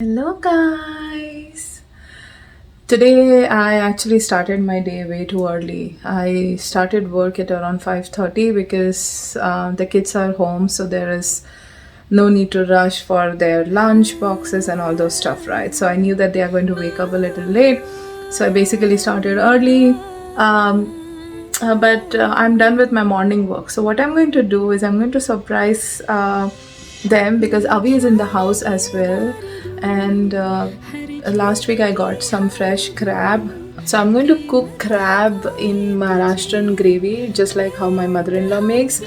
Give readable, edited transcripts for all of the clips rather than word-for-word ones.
Hello guys! Today I actually started my day way too early. I started work at around 5:30 because the kids are home, so there is no need to rush for their lunch boxes and all those stuff, right? So I knew that they are going to wake up a little late, so I basically started early. But I'm done with my morning work. So what I'm going to do is I'm going to surprise them because Avi is in the house as well. And last week I got some fresh crab. So I'm going to cook crab in Maharashtrian gravy, just like how my mother-in-law makes.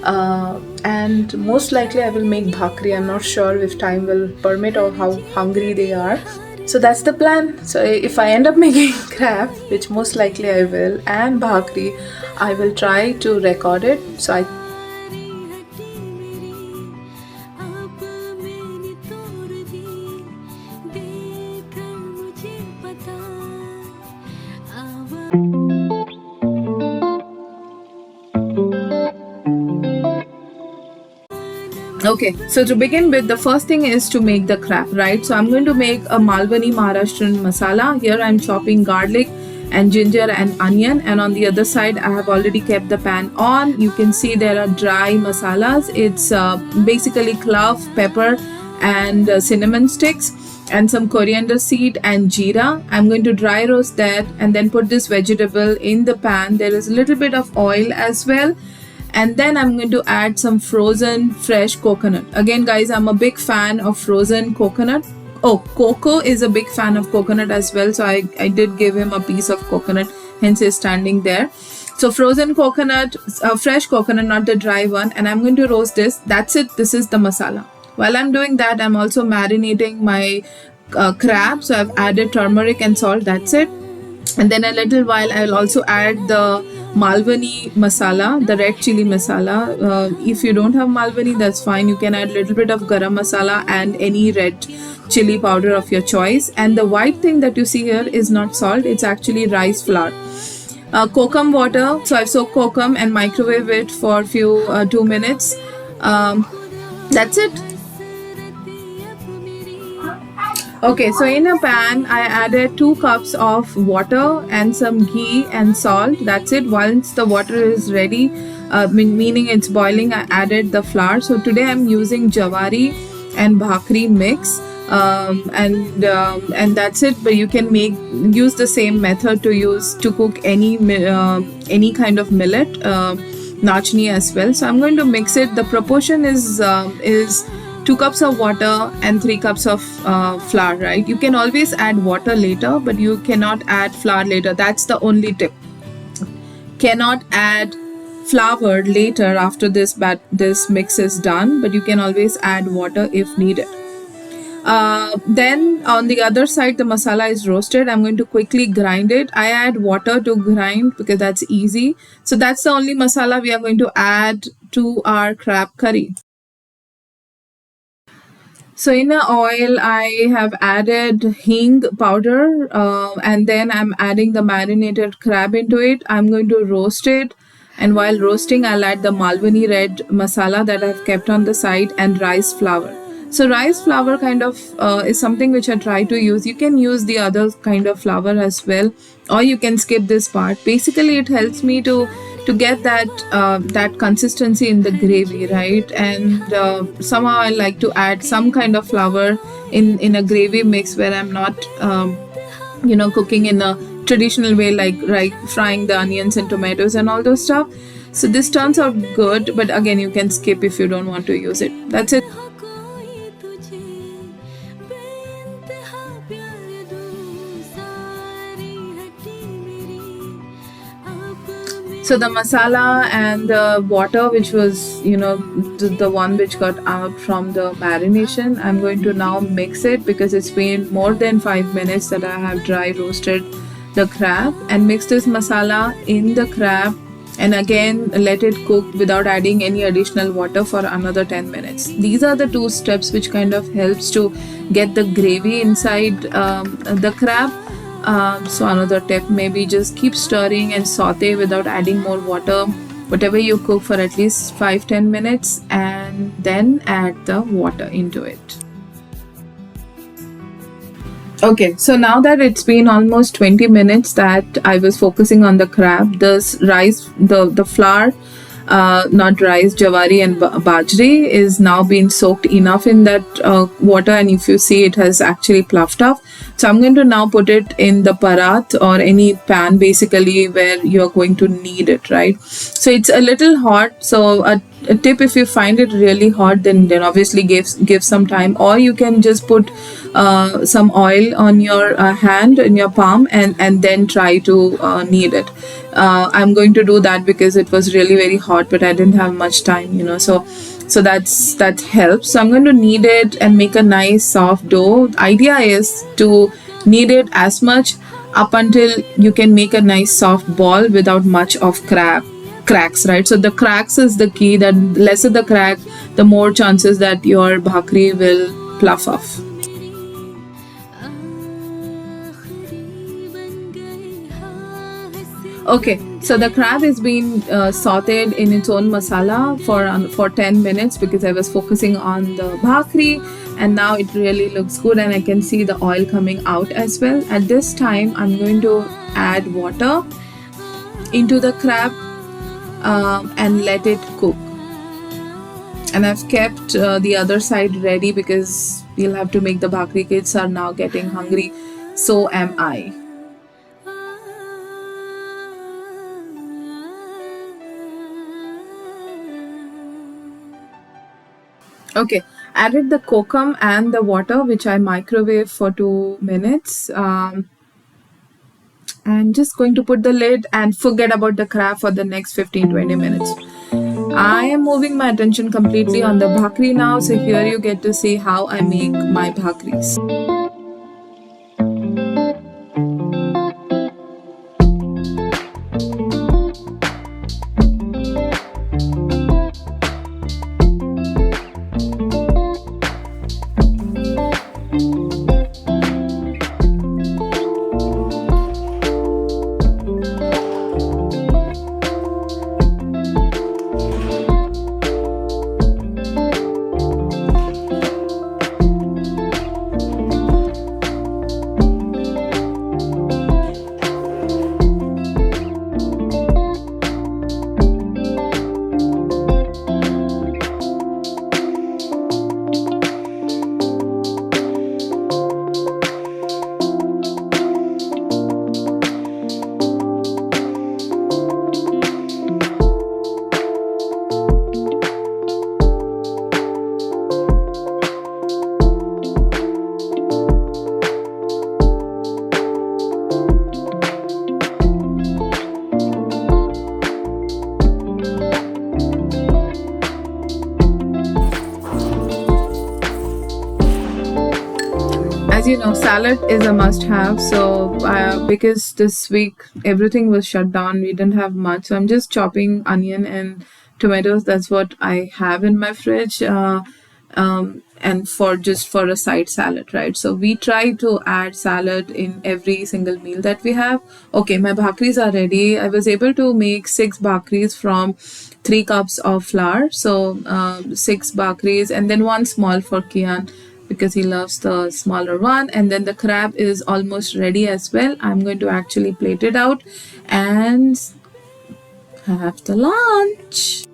And most likely I will make bhakri. I'm not sure if time will permit or how hungry they are. So that's the plan. So if I end up making crab, which most likely I will, and bhakri, I will try to record it. So I Okay, so to begin with, the first thing is to make the crab, right? So I'm going to make a Malvani Maharashtrian masala. Here I'm chopping garlic and ginger and onion, and on the other side I have already kept the pan on. You can see there are dry masalas. It's basically clove, pepper and cinnamon sticks and some coriander seed and jeera. I'm going to dry roast that and then put this vegetable in the pan. There is a little bit of oil as well. And then I'm going to add some frozen fresh coconut. Again guys, I'm a big fan of frozen coconut. Oh, Coco is a big fan of coconut as well, so I did give him a piece of coconut, hence he's standing there. So frozen coconut, fresh coconut, not the dry one, and I'm going to roast this. That's it. This is the masala. While I'm doing that, I'm also marinating my crab. So I've added turmeric and salt. That's it. And then a little while I will also add the Malvani masala, the red chili masala. If you don't have Malvani, that's fine. You can add a little bit of garam masala and any red chili powder of your choice. And the white thing that you see here is not salt, it's actually rice flour. Kokum water. So I've soaked kokum and microwave it for 2 minutes. That's it. Okay, so in a pan, I added 2 cups of water and some ghee and salt. That's it. Once the water is ready, meaning it's boiling, I added the flour. So today I'm using Jawari and Bhakri mix, and that's it. But you can use the same method to cook any kind of millet, nachni as well. So I'm going to mix it. The proportion is 2 cups of water and 3 cups of flour, right? You can always add water later, but you cannot add flour later. That's the only tip. Cannot add flour later after this mix is done, but you can always add water if needed. Then on the other side, the masala is roasted. I'm going to quickly grind it. I add water to grind because that's easy. So that's the only masala we are going to add to our crab curry. So in the oil, I have added hing powder, and then I'm adding the marinated crab into it. I'm going to roast it, and while roasting, I'll add the Malvani red masala that I've kept on the side and rice flour. So rice flour kind of is something which I try to use. You can use the other kind of flour as well, or you can skip this part. Basically, it helps me to get that consistency in the gravy, right? And somehow I like to add some kind of flour in a gravy mix where I'm not cooking in a traditional way, like frying the onions and tomatoes and all those stuff. So this turns out good, but again, you can skip if you don't want to use it. That's it. So the masala and the water, which was, the one which got out from the marination, I'm going to now mix it because it's been more than 5 minutes that I have dry roasted the crab, and mix this masala in the crab and again let it cook without adding any additional water for another 10 minutes. These are the 2 steps which kind of helps to get the gravy inside the crab. So another tip, maybe just keep stirring and saute without adding more water. Whatever you cook for at least 5-10 minutes, and then add the water into it. Okay, so now that it's been almost 20 minutes that I was focusing on the crab, this rice, the flour, not rice, jawari and bajri is now being soaked enough in that water, and if you see, it has actually fluffed off. So I'm going to now put it in the parat or any pan basically where you're going to knead it, right? So it's a little hot, so a tip, if you find it really hot, then obviously give some time, or you can just put some oil on your hand in your palm and then try to knead it. I'm going to do that because it was really very hot, but I didn't have much time, so that helps. So I'm going to knead it and make a nice soft dough. Idea is to knead it as much up until you can make a nice soft ball without much of cracks, right? So the cracks is the key. That lesser the crack, the more chances that your bhakri will fluff off. Okay, so the crab is being sauteed in its own masala for 10 minutes because I was focusing on the bhakri, and now it really looks good and I can see the oil coming out as well. At this time, I'm going to add water into the crab and let it cook. And I've kept the other side ready because we'll have to make the bhakri. Kids are now getting hungry, so am I. Okay, added the kokum and the water, which I microwave for 2 minutes. And just going to put the lid and forget about the crab for the next 15-20 minutes. I am moving my attention completely on the bhakri now, so here you get to see how I make my bhakris. As you know, salad is a must-have. So because this week everything was shut down, we didn't have much. So I'm just chopping onion and tomatoes. That's what I have in my fridge. And for a side salad, right? So we try to add salad in every single meal that we have. Okay, my bhakris are ready. I was able to make 6 bhakris from 3 cups of flour. So 6 bhakris and then 1 small for Kian because he loves the smaller one. And then the crab is almost ready as well. I'm going to actually plate it out and have the lunch.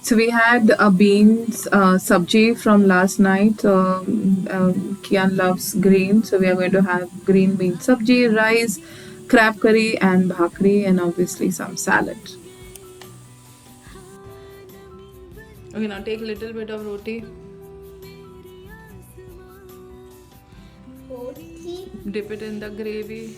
So we had a beans sabji from last night. Kian loves green, so we are going to have green bean sabji, rice, crab curry and bhakri, and obviously some salad. Okay, now take a little bit of roti. Dip it in the gravy.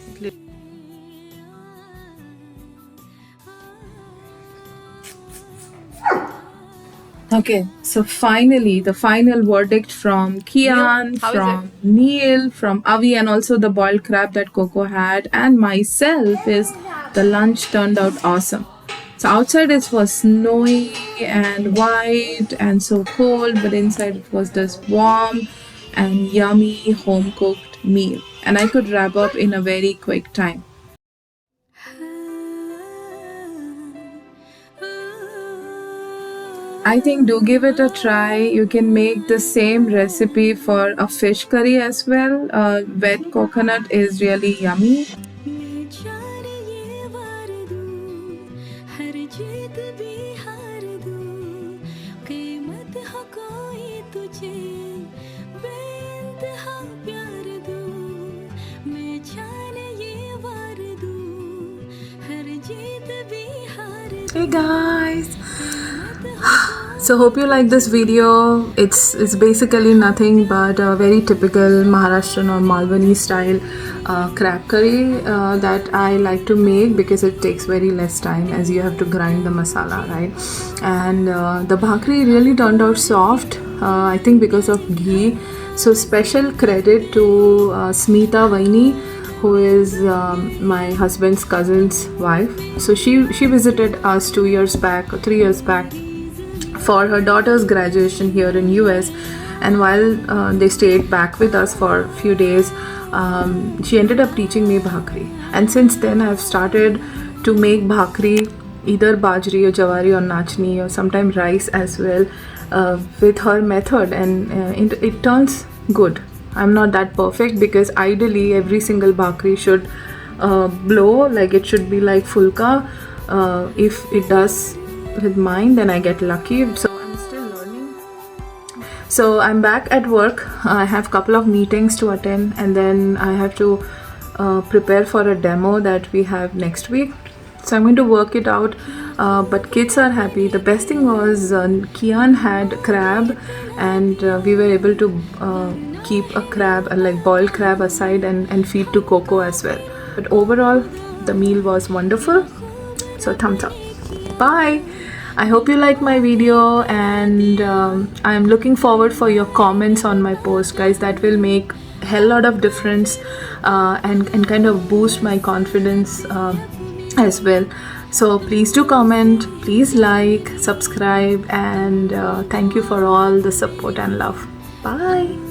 Okay, so finally, the final verdict from Kian, from Neil, from Avi, and also the boiled crab that Coco had, and myself is the lunch turned out awesome. So outside it was snowy and white and so cold, but inside it was just warm and yummy home cooked meal, and I could wrap up in a very quick time. I think do give it a try. You can make the same recipe for a fish curry as well. Wet coconut is really yummy. Hey guys, so hope you like this video. It's basically nothing but a very typical Maharashtrian or Malvani style crab curry that I like to make because it takes very less time, as you have to grind the masala, right? And the bhakri really turned out soft, I think because of ghee. So special credit to Smita Vaini, who is my husband's cousin's wife. So she visited us 2 years back or 3 years back for her daughter's graduation here in US, and while they stayed back with us for a few days, she ended up teaching me bhakri, and since then I've started to make bhakri, either bajri or jawari or nachni or sometimes rice as well, with her method, and it turns good. I'm not that perfect because ideally every single bhakri should blow, like it should be like fulka. If it does with mine, then I get lucky. So I'm still learning. So I'm back at work. I have a couple of meetings to attend, and then I have to prepare for a demo that we have next week. So I'm going to work it out, but kids are happy. The best thing was Kian had crab, and we were able to keep a crab, like boiled crab aside, and feed to Coco as well. But overall, the meal was wonderful. So thumbs up. Bye. I hope you like my video, and I'm looking forward for your comments on my post, guys. That will make a hell lot of difference and kind of boost my confidence as well. So please do comment, please like, subscribe, and thank you for all the support and love. Bye.